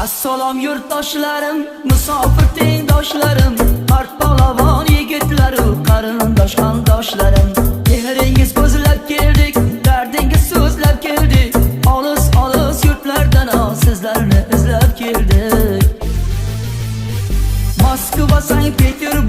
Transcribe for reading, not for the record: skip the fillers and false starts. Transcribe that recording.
Assalom yurtdoshlarim, musofir tengdoshlarim, mard polvon yigitlaru qarindosh qandoshlarim. Mehringiz ko'zlab keldik, dardingiz so'zlab keldik. Olis yurtlardan sizlarni izlab keldik. Moskva, Sankt-Peterburg